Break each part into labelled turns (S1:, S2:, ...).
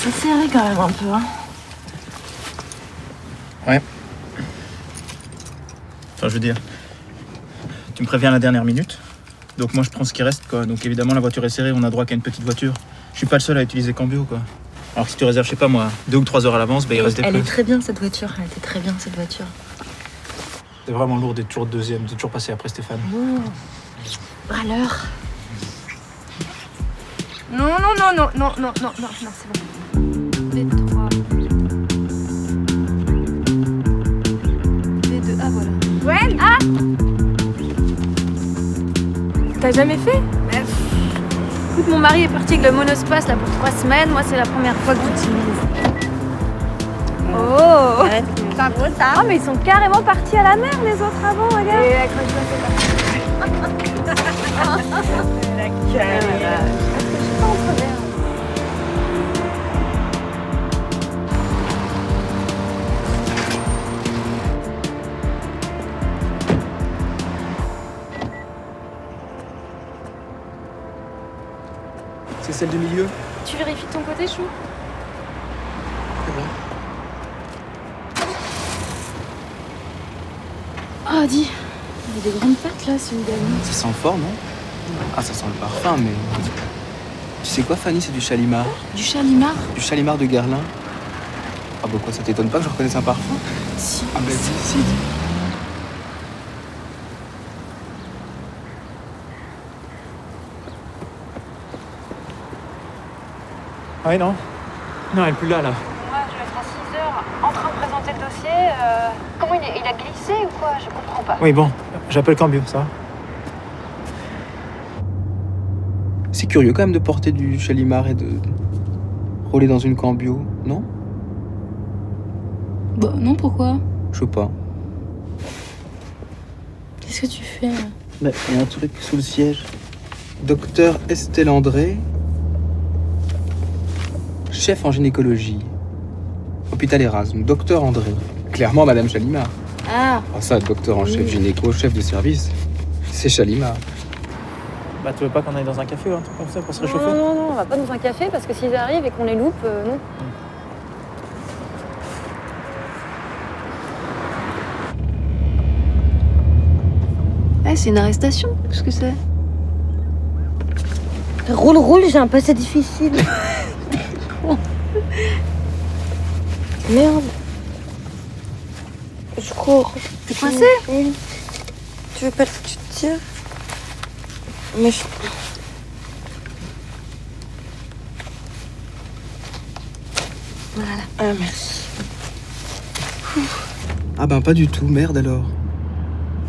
S1: C'est serré quand même un peu, hein.
S2: Ouais. Enfin, je veux dire, tu me préviens à la dernière minute. Donc moi, je prends ce qui reste, quoi. Donc évidemment, la voiture est serrée, on a droit qu'à une petite voiture. Je suis pas le seul à utiliser Cambio, quoi. Alors que si tu réserves, je sais pas moi, 2 ou 3 heures à l'avance, il reste des
S1: Elle est
S2: places.
S1: très bien cette voiture, elle était très bien cette voiture.
S2: C'est vraiment lourd d'être toujours deuxième, d'être toujours passé après Stéphane.
S1: Oh. Râleur. Non, c'est bon. B3. B2, ah voilà.
S3: Ouais. Ah. T'as jamais fait? Écoute, mon mari est parti avec le monospace là pour 3 semaines. Moi, c'est la première fois que j'utilise. Oh!
S1: C'est pas beau ça.
S3: Oh, mais ils sont carrément partis à la mer, les autres avant, regarde. Et
S1: La carrière.
S2: C'est celle du milieu?
S3: Tu vérifies de ton côté, Chou?
S2: C'est bon.
S3: Oh, dis, il y a des grandes pattes là, celui d'Annie.
S4: Ça sent fort, non? Ah, ça sent le parfum, mais... Tu sais quoi, Fanny, c'est du Chalimard.
S3: Du Chalimard?
S4: Du Chalimard de Guerlain. Ah bah quoi, ça t'étonne pas que je reconnaisse un parfum?
S3: Si.
S4: Ah bah si.
S2: Ouais, non. Non, elle est plus là.
S5: Moi, je vais être à 6 heures en train de présenter le dossier. Comment il a glissé ou quoi? Je comprends pas.
S2: Oui, bon, j'appelle Cambio, ça va?
S4: C'est curieux quand même de porter du Chalimard et de rouler dans une Cambio, non?
S3: Bah, non, pourquoi?
S4: Je sais pas.
S3: Qu'est-ce que tu fais là?
S4: Bah, il y a un truc sous le siège. Docteur Estelle André, chef en gynécologie. Hôpital Erasme, docteur André. Clairement, Madame Chalimard.
S3: Ah!
S4: Ah ça, docteur en chef gynéco, chef de service, c'est Chalimard.
S2: Bah, tu veux pas qu'on aille dans un café ou un truc comme ça pour se réchauffer?
S5: Non, on va pas dans un café parce que s'ils arrivent et qu'on les loupe, non.
S3: Eh, c'est une arrestation. Qu'est-ce que c'est?
S1: Roule, j'ai un passé difficile. Merde. Je cours.
S3: T'es coincé?
S1: Oui. Tu veux pas que tu te tires? Mais je...
S3: Voilà.
S1: Ah, merci.
S4: Ah ben pas du tout, merde alors.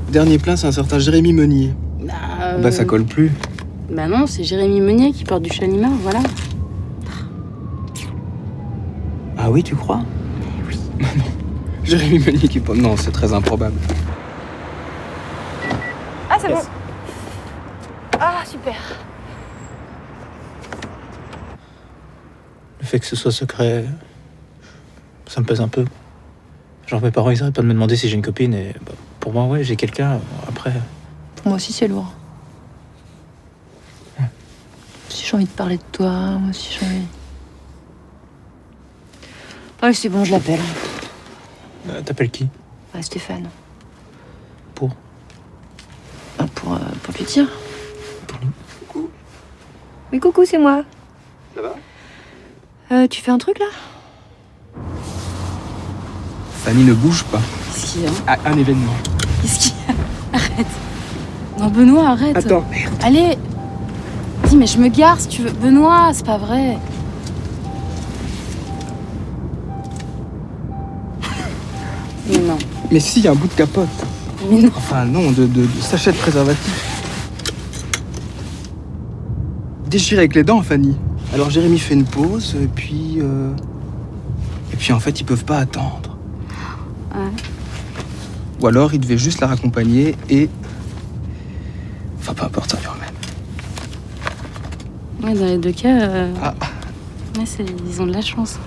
S4: Dernier plein, c'est un certain Jérémy Meunier. Bah ça colle plus.
S3: Bah non, c'est Jérémy Meunier qui porte du Chalimard, voilà.
S4: Ah oui, tu crois?
S3: Oui.
S4: Non. Jérémy Meunier qui porte... Non, c'est très improbable.
S5: Ah, c'est
S2: Yes.
S5: bon. Ah, super.
S2: Le fait que ce soit secret, ça me pèse un peu. Genre mes parents, ils arrêtent pas de me demander si j'ai une copine et bah, pour moi, ouais, j'ai quelqu'un. Après,
S3: Pour moi aussi, c'est lourd.
S2: Ouais.
S3: Si j'ai envie de parler de toi, moi aussi j'ai envie. Ouais, c'est bon, je l'appelle.
S2: t'appelles qui?
S3: Ouais, Stéphane.
S2: Pour?
S3: Ah, pour lui dire.
S2: Pour lui.
S3: Oui, coucou, c'est moi.
S4: Ça va?
S3: Tu fais un truc là?
S4: Fanny ne bouge pas.
S3: Qu'est-ce qu'il y a?
S4: Ah, un événement.
S3: Qu'est-ce qu'il y a? Arrête. Non, Benoît, arrête.
S4: Attends, merde.
S3: Allez. Dis, mais je me gare si tu veux. Benoît, c'est pas vrai. Mais non.
S4: Mais si, il y a un bout de capote.
S3: Mais non.
S4: Enfin non, de sachet de préservatif. Déchiré avec les dents, Fanny. Alors Jérémy fait une pause, et puis en fait, ils peuvent pas attendre.
S3: Ouais.
S4: Ou alors, ils devaient juste la raccompagner et... Enfin, peu importe, ça dure même.
S3: Ouais, dans les deux cas,
S4: Ah,
S3: ouais, ils ont de la chance.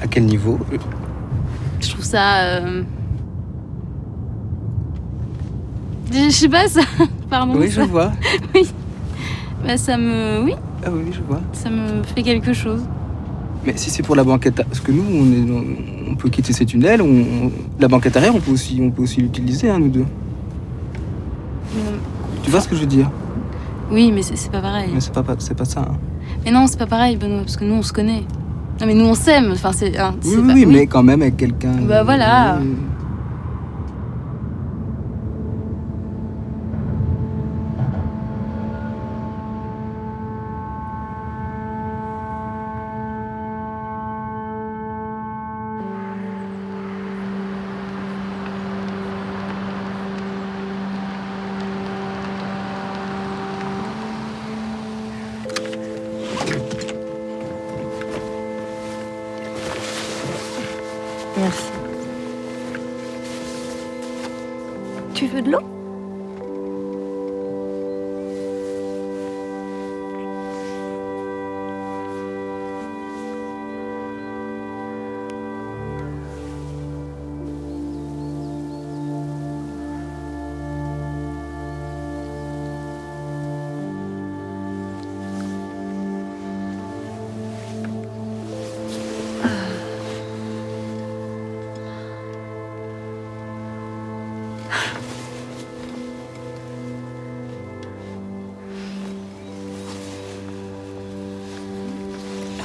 S4: à quel niveau?
S3: Je trouve ça. Je sais pas, ça. Pardon.
S4: Oui,
S3: ça.
S4: je vois.
S3: Oui.
S6: Bah ça me... Oui,
S4: Ah oui, je vois.
S6: ça me fait quelque chose.
S4: Mais si c'est pour la banquette... Parce que nous, on peut quitter ces tunnels, la banquette arrière, on peut aussi l'utiliser, hein, nous deux. Tu vois ce que je veux dire?
S6: Oui, mais c'est pas pareil.
S4: Mais c'est pas ça. Hein.
S6: Mais non, c'est pas pareil, Benoît, parce que nous, on se connaît. Non, mais nous, on s'aime. Enfin, c'est... Hein,
S4: Oui,
S6: c'est
S4: oui,
S6: pas...
S4: oui, mais quand même avec quelqu'un...
S6: Bah voilà.
S1: Merci.
S3: Tu veux de l'eau?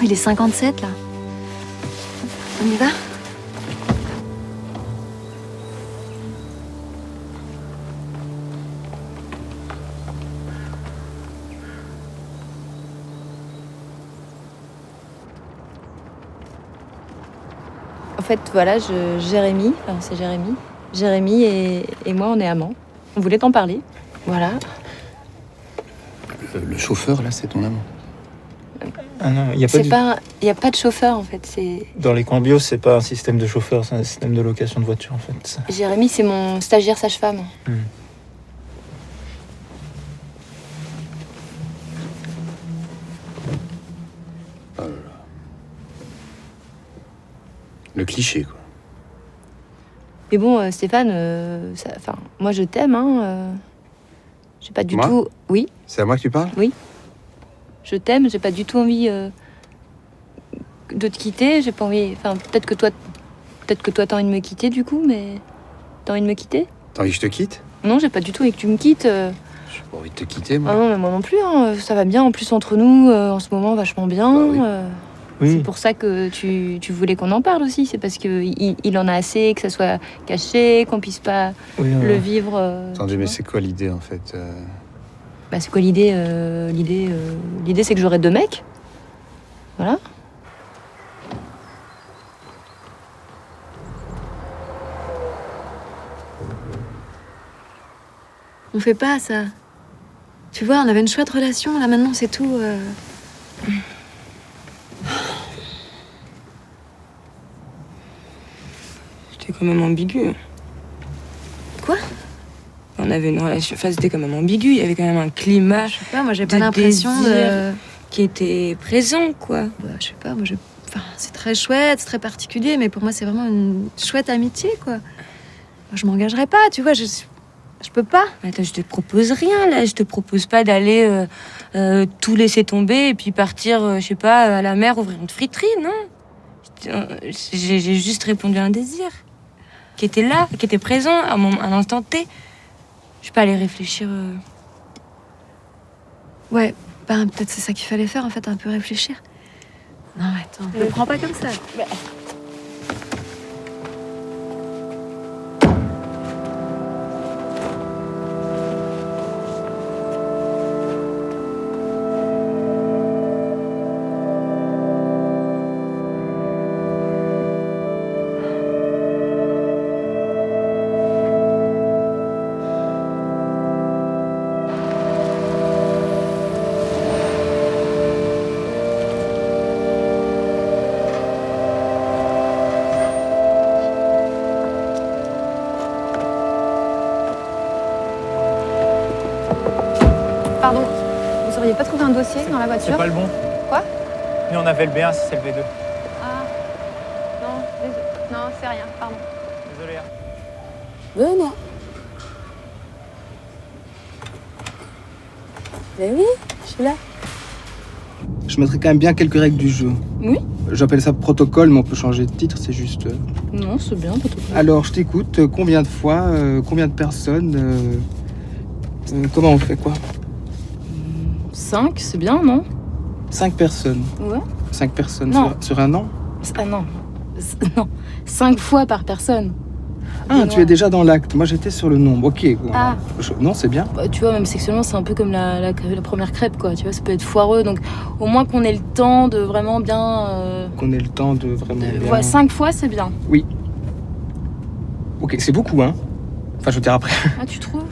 S3: Il est 57 là. On y va?
S1: En fait, voilà, Jérémy, enfin, c'est Jérémy. Jérémy et moi, on est amants. On voulait t'en parler. Voilà.
S4: Le chauffeur, là, c'est ton amant.
S2: Ah non, il n'y a pas
S1: C'est pas, il y a pas de chauffeur en fait. C'est
S2: Dans les cambios, c'est pas un système de chauffeur, c'est un système de location de voiture en fait.
S1: Jérémy, c'est mon stagiaire sage-femme.
S7: Le cliché, quoi.
S1: Mais bon, Stéphane, enfin, moi je t'aime, hein. J'ai pas du
S7: Moi
S1: tout. Oui,
S7: C'est à moi que tu parles?
S1: je t'aime. J'ai pas du tout envie de te quitter. J'ai pas envie. Enfin, peut-être que toi, t'as envie de me quitter du coup, mais t'as envie de me quitter?
S7: T'as envie que je te quitte?
S1: Non, j'ai pas du tout envie que tu me quittes.
S7: J'ai pas envie de te quitter, moi.
S1: Ah non, mais moi non plus. Hein. Ça va bien. En plus entre nous, en ce moment, vachement bien.
S7: Bah oui.
S1: C'est pour ça que tu voulais qu'on en parle aussi. C'est parce que il en a assez, que ça soit caché, qu'on puisse pas le vivre.
S7: Attendez,
S1: tu
S7: mais
S1: vois.
S7: c'est quoi l'idée, en fait?
S1: Bah, c'est quoi l'idée? L'idée, c'est que j'aurai 2 mecs. Voilà.
S3: On fait pas ça. Tu vois, on avait une chouette relation, là maintenant c'est tout.
S8: C'était quand même ambigu.
S3: Quoi?
S8: On avait une relation... Enfin, c'était quand même ambigu. Il y avait quand même un climat
S3: Je sais pas, moi j'ai pas
S8: de
S3: l'impression de.
S8: désir qui était présent, quoi.
S3: Bah, je sais pas, moi je. Enfin, c'est très chouette, c'est très particulier, mais pour moi c'est vraiment une chouette amitié, quoi. Moi, je m'engagerai pas, tu vois, je peux pas.
S8: Attends, je te propose rien, là. Je te propose pas d'aller tout laisser tomber et puis partir, je sais pas, à la mer, ouvrir une friterie, non. J'ai juste répondu à un désir qui était là, qui était présent à l'instant T. Je peux pas aller réfléchir.
S3: Ouais, ben peut-être c'est ça qu'il fallait faire en fait, un peu réfléchir. Non, mais attends, ne le prends pas comme ça. Pardon, vous auriez pas trouvé un dossier dans la voiture?
S2: C'est pas le bon.
S3: Quoi?
S2: Nous on avait le B1, c'est le B2.
S3: Ah, non, c'est rien, pardon.
S2: Désolé. Hein.
S8: Benoît. Ben oui,
S6: je suis là.
S4: Je mettrai quand même bien quelques règles du jeu.
S6: Oui.
S4: J'appelle ça protocole, mais on peut changer de titre, c'est juste...
S6: Non, c'est bien, pas tout.
S4: Alors, je t'écoute. Combien de fois combien de personnes comment on fait, quoi
S6: 5, c'est bien, non?
S4: 5 personnes.
S6: Ouais.
S4: 5 personnes
S6: Non.
S4: sur un an.
S6: Ah non. Non. 5 fois par personne.
S4: Ah,
S6: Benoît.
S4: tu es déjà dans l'acte. Moi, j'étais sur le nombre. Ok. Bon,
S6: Ah.
S4: Non, c'est bien.
S6: Bah, tu vois, même sexuellement, c'est un peu comme la première crêpe, quoi. Tu vois, ça peut être foireux. Donc, au moins qu'on ait le temps de vraiment bien.
S4: Qu'on ait le temps de vraiment bien...
S6: Ouais, 5 fois, c'est bien.
S4: Ok, c'est beaucoup, hein. Enfin, je veux dire, après...
S6: Ah, tu trouves?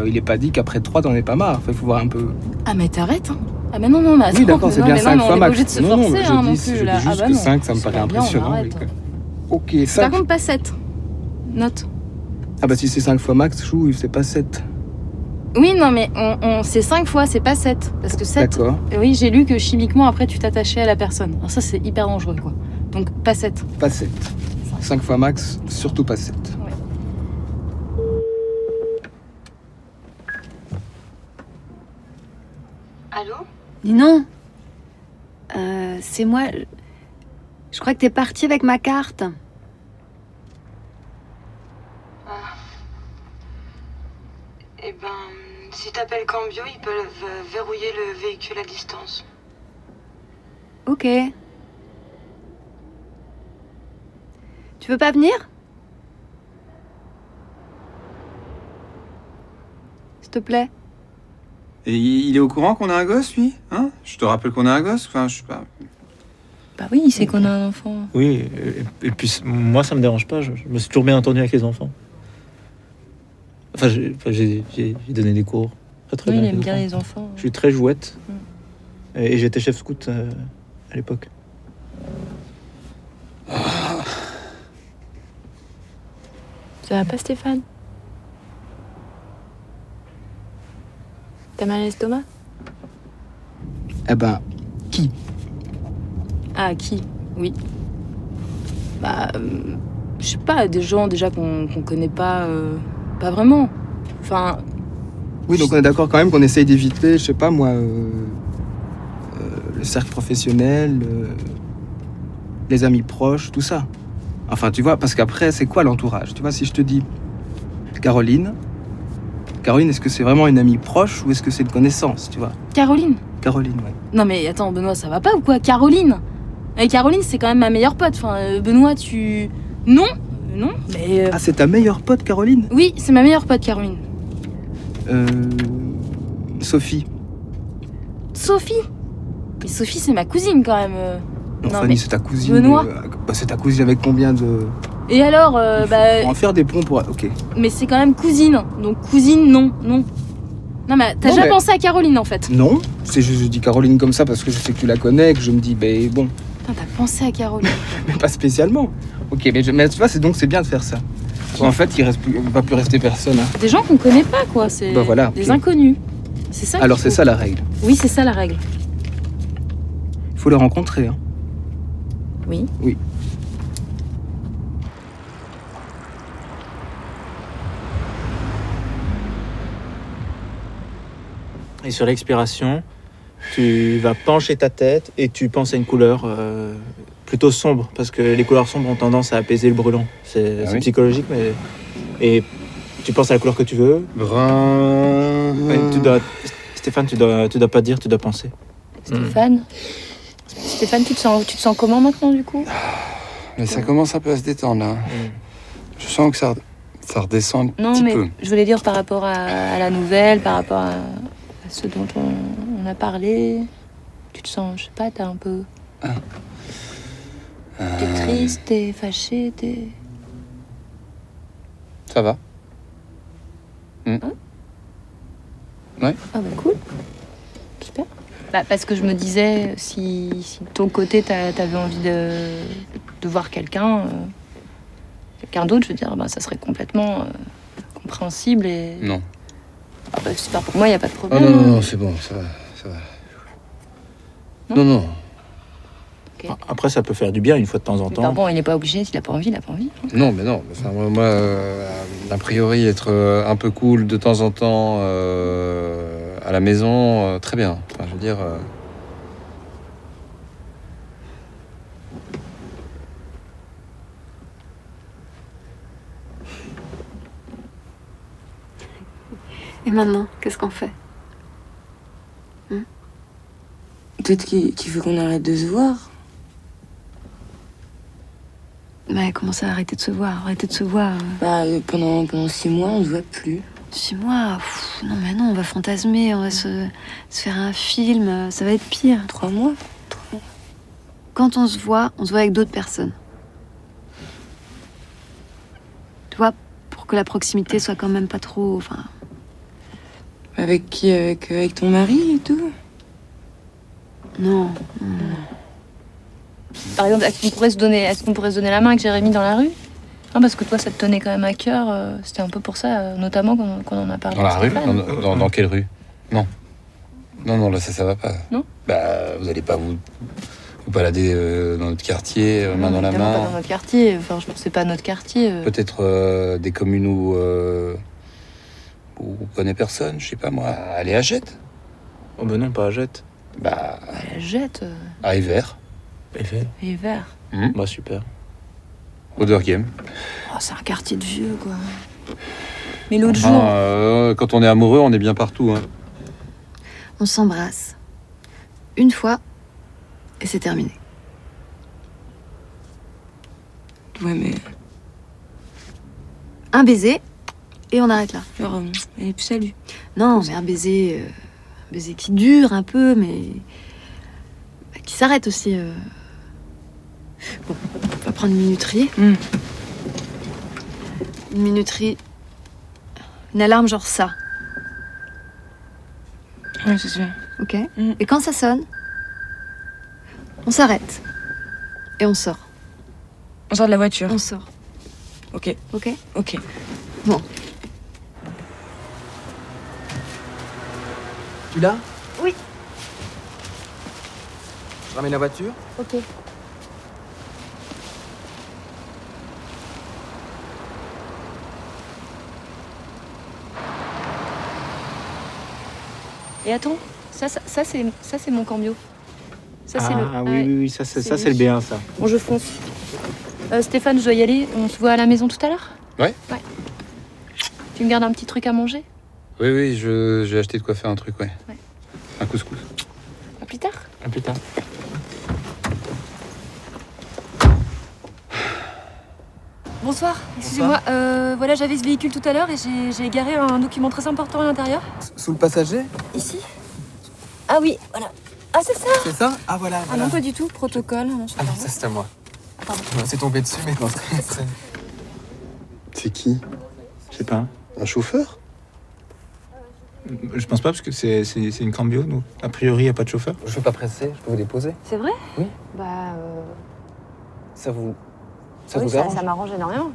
S4: il est pas dit qu'après 3, t'en es pas marre. Enfin, il faut voir un peu...
S6: Ah, mais t'arrêtes, hein. Ah, mais non, mais attends.
S4: Oui, d'accord, c'est
S6: non,
S4: bien
S6: mais
S4: 5
S6: non,
S4: fois
S6: mais on est pas
S4: max.
S6: obligé de se
S4: Non,
S6: forcer,
S4: mais
S6: hein, non
S4: je dis
S6: plus. Là.
S4: juste
S6: Ah, bah
S4: que
S6: non.
S4: 5, ça me
S6: C'est
S4: paraît
S6: pas bien, on
S4: impressionnant.
S6: arrête.
S4: Ok,
S6: Par
S4: 5.
S6: contre, pas 7. Note.
S4: Ah bah si c'est 5 fois max, chou, c'est pas 7.
S6: Oui, non, mais c'est 5 fois, c'est pas 7. Parce que 7,
S4: D'accord.
S6: oui, j'ai lu que chimiquement, après, tu t'attachais à la personne. Alors ça, c'est hyper dangereux, quoi. Donc, pas 7.
S4: Pas 7. 5 fois max, surtout pas 7.
S3: Allô? Dis non. C'est moi. Je crois que t'es parti avec ma carte.
S8: Eh ben, si t'appelles Cambio, ils peuvent verrouiller le véhicule à distance.
S3: Ok. Tu veux pas venir? S'il te plaît.
S7: Et il est au courant qu'on a un gosse, lui? Hein? Je te rappelle qu'on a un gosse? Enfin, je sais pas.
S1: Bah oui, il sait qu'on a un enfant.
S2: Oui, et puis moi, ça me dérange pas. Je me suis toujours bien entendu avec les enfants. Enfin, j'ai donné des cours. Très
S1: Oui,
S2: bien
S1: il
S2: avec
S1: aime
S2: les
S1: bien
S2: enfants.
S1: les enfants.
S2: Je suis très jouette. Et j'étais chef scout à l'époque.
S1: Ça va pas, Stéphane? T'as mal à l'estomac?
S4: Eh ben, qui?
S6: Ah, qui? Oui. Bah, je sais pas, des gens déjà qu'on connaît pas vraiment. Enfin,
S4: Oui, donc on est d'accord quand même qu'on essaye d'éviter, je sais pas moi, le cercle professionnel, les amis proches, tout ça. Enfin, tu vois, parce qu'après, c'est quoi l'entourage? Tu vois, si je te dis Caroline, est-ce que c'est vraiment une amie proche ou est-ce que c'est une connaissance, tu vois?
S6: Caroline.
S4: Caroline, ouais.
S6: Non mais attends, Benoît, ça va pas ou quoi? Caroline. Et Caroline, c'est quand même ma meilleure pote. Enfin, Benoît, tu... Non, mais...
S4: Ah, c'est ta meilleure pote, Caroline?
S6: Oui, c'est ma meilleure pote, Caroline.
S4: Sophie.
S6: Sophie. Mais Sophie, c'est ma cousine quand même.
S4: Non,
S6: Non,
S4: Fanny,
S6: mais
S4: c'est ta cousine.
S6: Benoît.
S4: C'est ta cousine avec combien de...
S6: Et alors,
S4: Faut en faire des ponts pour... Ok.
S6: mais c'est quand même cousine. Donc cousine, non. Non mais t'as
S4: Non,
S6: déjà
S4: mais-
S6: pensé à Caroline en fait.
S4: Non, c'est juste, je dis Caroline comme ça parce que je sais que tu la connais, que je me dis, ben bon,
S6: Putain, t'as pensé à Caroline.
S4: mais pas spécialement. Ok, mais tu vois, c'est bien de faire ça. En fait, il va plus rester personne. Hein.
S6: Des gens qu'on connaît pas, quoi. C'est
S4: Bah voilà,
S6: des
S4: ok.
S6: inconnus. C'est ça.
S4: Alors
S6: qu'il
S4: c'est
S6: faut.
S4: ça la règle.
S6: Oui, c'est ça la règle.
S4: Il faut les rencontrer. Hein.
S6: Oui.
S4: Oui.
S2: Et sur l'expiration, tu vas pencher ta tête et tu penses à une couleur plutôt sombre, parce que les couleurs sombres ont tendance à apaiser le brûlant. C'est
S7: oui.
S2: psychologique, mais... Et tu penses à la couleur que tu veux.
S7: Brun.
S2: Ouais, Stéphane, tu dois pas dire, tu dois penser.
S1: Stéphane Stéphane, tu te sens comment maintenant, du coup?
S7: Mais ça commence un peu à se détendre, là. Je sens que ça redescend un
S1: Non,
S7: petit
S1: mais
S7: peu.
S1: je voulais dire par rapport à la nouvelle, par rapport à ce dont on a parlé. Tu te sens, je sais pas, t'es un peu... T'es triste, t'es fâché, t'es...
S7: Ça va.
S1: Ah bah cool. Super. Bah, parce que je me disais, si de ton côté t'avais envie de voir quelqu'un d'autre, je veux dire, bah, ça serait complètement compréhensible et...
S7: Non.
S1: Ah bah, c'est pas pour moi, y a pas de
S7: Oh
S1: problème.
S7: non, c'est bon, ça va.
S1: Non
S7: Non.
S2: Après, ça peut faire du bien une fois de temps en
S1: Mais
S2: temps.
S1: bah, bon, il n'est pas obligé, s'il a pas envie, il a pas envie.
S7: Non, mais non. Enfin, moi, a priori, être un peu cool de temps en temps à la maison, très bien. Enfin, je veux dire...
S3: Et maintenant, qu'est-ce qu'on fait?
S8: Peut-être qu'il faut qu'on arrête de se voir.
S3: Mais comment ça, arrêter de se voir? Arrêter de se voir.
S8: Bah, pendant 6 mois, on se voit plus.
S3: 6 mois? Non, mais non, on va fantasmer, on va se faire un film, ça va être pire.
S8: 3 mois.
S3: Quand on se voit avec d'autres personnes. Tu vois, pour que la proximité soit quand même pas trop... Enfin,
S8: Avec qui? Avec ton mari et tout?
S3: non.
S1: Par exemple, est-ce qu'on pourrait se donner la main avec Jérémy dans la rue? Non, parce que toi, ça te tenait quand même à cœur. C'était un peu pour ça, notamment qu'on en a parlé.
S7: Dans la rue?
S1: Stéphane.
S7: Dans quelle rue? Non. Non, là, ça va pas.
S1: Non?
S7: Bah, vous allez pas vous balader dans notre quartier, main dans la
S1: Évidemment
S7: main.
S1: pas dans notre quartier. Enfin, je pensais pas à notre quartier.
S7: Peut-être des communes où vous connaissez personne, je sais pas moi. Aller à Jette?
S2: Oh ben non, pas à Jette.
S7: Bah,
S1: Elle jette.
S7: à Evert.
S1: Et vert.
S2: Bah super.
S7: Oderghem.
S1: Oh, c'est un quartier de vieux, quoi. Mais l'autre
S7: Enfin,
S1: jour...
S7: quand on est amoureux, on est bien partout. Hein.
S3: On s'embrasse. Une fois, et c'est terminé.
S8: Ouais, mais...
S3: Un baiser, et on arrête là.
S8: Genre, et puis salut.
S3: Non, mais un baiser qui dure un peu, mais qui s'arrête aussi. Bon, on va prendre une minuterie. Une minuterie. Une alarme genre ça,
S8: Ouais, c'est sûr.
S3: ok? Et quand ça sonne, on s'arrête. Et on sort.
S8: On sort de la voiture.
S3: On sort,
S8: Ok.
S3: ok?
S8: Ok.
S3: Bon.
S4: Tu l'as?
S3: Oui.
S4: Je ramène la voiture?
S1: Ok. Et attends, ça c'est mon cambio. Ça c'est le.
S2: oui, ça
S1: c'est
S2: c'est le
S1: lui.
S2: B1 ça.
S1: Bon, je fonce. Stéphane, je dois y aller. On se voit à la maison tout à l'heure?
S7: Ouais.
S1: Tu me gardes un petit truc à manger?
S7: Oui, j'ai acheté de quoi faire un truc, ouais.
S1: Ouais.
S7: Un couscous.
S1: À plus tard.
S2: À plus tard.
S6: Bonsoir, excusez-moi. Voilà, j'avais ce véhicule tout à l'heure et j'ai égaré un document très important à l'intérieur.
S4: Sous le passager?
S6: Ici. Ah oui, voilà. Ah, c'est ça?
S4: C'est ça? Ah voilà,
S6: Ah non, pas du tout. Protocole. Non,
S4: Ah non, ça c'est à moi.
S6: Pardon.
S4: C'est tombé dessus, mais non.
S7: C'est qui?
S2: Je sais pas.
S7: Un chauffeur?
S2: Je pense pas parce que c'est une cambio, donc a priori il y a pas de chauffeur.
S4: Je suis pas pressé, je peux vous déposer?
S5: C'est vrai?
S4: Oui.
S5: Bah,
S4: Ça vous
S5: oui,
S4: arrange?
S5: ça m'arrange énormément.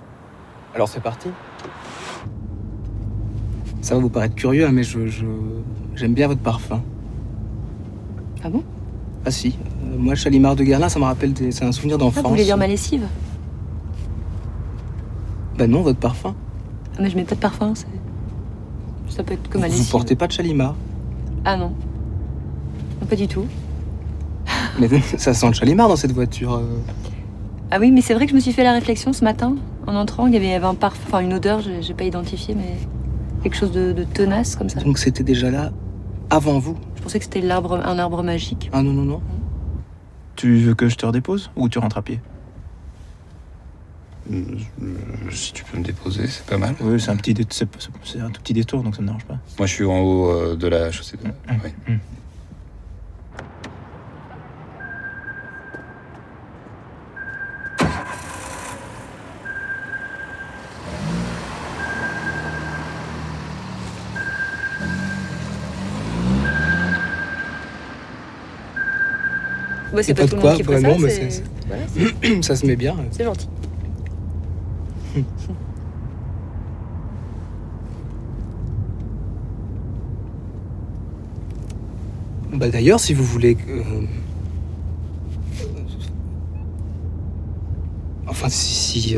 S4: Alors c'est parti. Ça va vous paraître curieux, hein, mais j'aime bien votre parfum.
S1: Ah bon?
S4: Ah si, moi Chalimard de Guerlain, ça me rappelle c'est un souvenir
S1: Ah,
S4: d'enfance.
S1: vous voulez dire ma lessive?
S4: Bah non, votre parfum.
S1: Ah, mais je mets pas de parfum, ça peut être que ma
S4: Vous
S1: lessive.
S4: portez pas de Chalimard.
S1: Ah non. Non, pas du tout.
S4: Mais ça sent le Chalimard dans cette voiture.
S1: Ah oui, mais c'est vrai que je me suis fait la réflexion ce matin, en entrant, il y avait un parfum, enfin une odeur, j'ai pas identifié, mais quelque chose de tenace comme ça.
S4: Donc c'était déjà là avant vous.
S1: Je pensais que c'était un arbre magique.
S4: Ah non.
S2: Tu veux que je te redépose ou tu rentres à pied?
S7: Si tu peux me déposer, c'est pas mal.
S2: Oui, c'est un tout petit détour, donc ça me dérange pas.
S7: Moi, je suis en haut de la chaussée de... Ouais.
S1: Ouais, c'est
S4: Y a
S1: pas
S4: pas
S1: tout
S4: de
S1: le
S4: quoi,
S1: monde qui ferait
S4: vraiment,
S1: ça,
S4: mais
S1: c'est... Voilà,
S4: Ça se met bien.
S1: c'est gentil.
S4: Bah d'ailleurs, si vous voulez... Enfin, si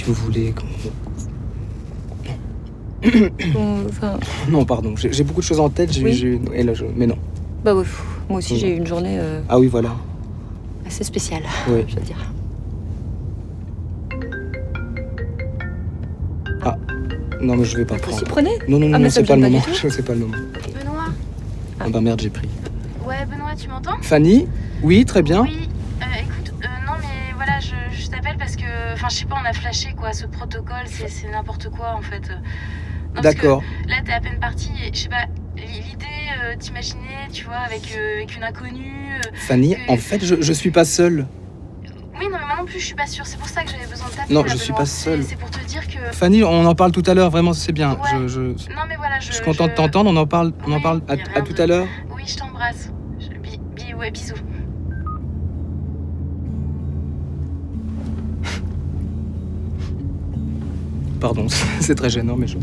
S4: vous voulez...
S6: Enfin,
S4: Non, pardon, j'ai beaucoup de choses en tête,
S6: Oui.
S4: et là, mais non.
S1: Bah ouais, moi aussi j'ai eu une journée
S4: Ah oui, voilà.
S1: assez spéciale,
S4: Oui.
S1: je veux dire.
S4: Non, mais je vais pas
S1: Vous aussi
S4: prendre.
S1: prenez
S4: Non, non, non,
S1: Ah, mais
S4: non,
S1: ça
S4: c'est
S1: me
S4: pas le
S1: gêne pas
S4: moment.
S1: du tout.
S4: C'est pas le moment.
S5: Benoît.
S4: Ah bah merde, j'ai pris.
S5: Ouais, Benoît, tu m'entends?
S4: Fanny? Oui, très bien.
S5: Oui, écoute, non mais voilà, je t'appelle parce que, enfin je sais pas, on a flashé quoi, ce protocole, c'est n'importe quoi en fait. Non, parce que
S4: D'accord.
S5: là t'es à peine parti et je sais pas, l'idée, t'imaginer, tu vois, avec une inconnue.
S4: Fanny,
S5: que-
S4: en fait, je suis pas seul.
S5: Oui, non mais moi non plus je suis pas sûre, c'est pour ça que j'avais besoin de t'appeler.
S4: Non,
S5: là,
S4: je suis
S5: Benoît.
S4: pas seule.
S5: C'est pour te dire que.
S4: Fanny, on en parle tout à l'heure, vraiment, c'est bien.
S5: Ouais.
S4: Je
S5: Non mais voilà, je
S4: suis content de t'entendre, on en parle,
S5: Oui, y a
S4: à
S5: rien
S4: tout
S5: de-
S4: à l'heure.
S5: Oui, je t'embrasse. Ouais, bisous.
S4: Pardon, c'est très gênant, mais je...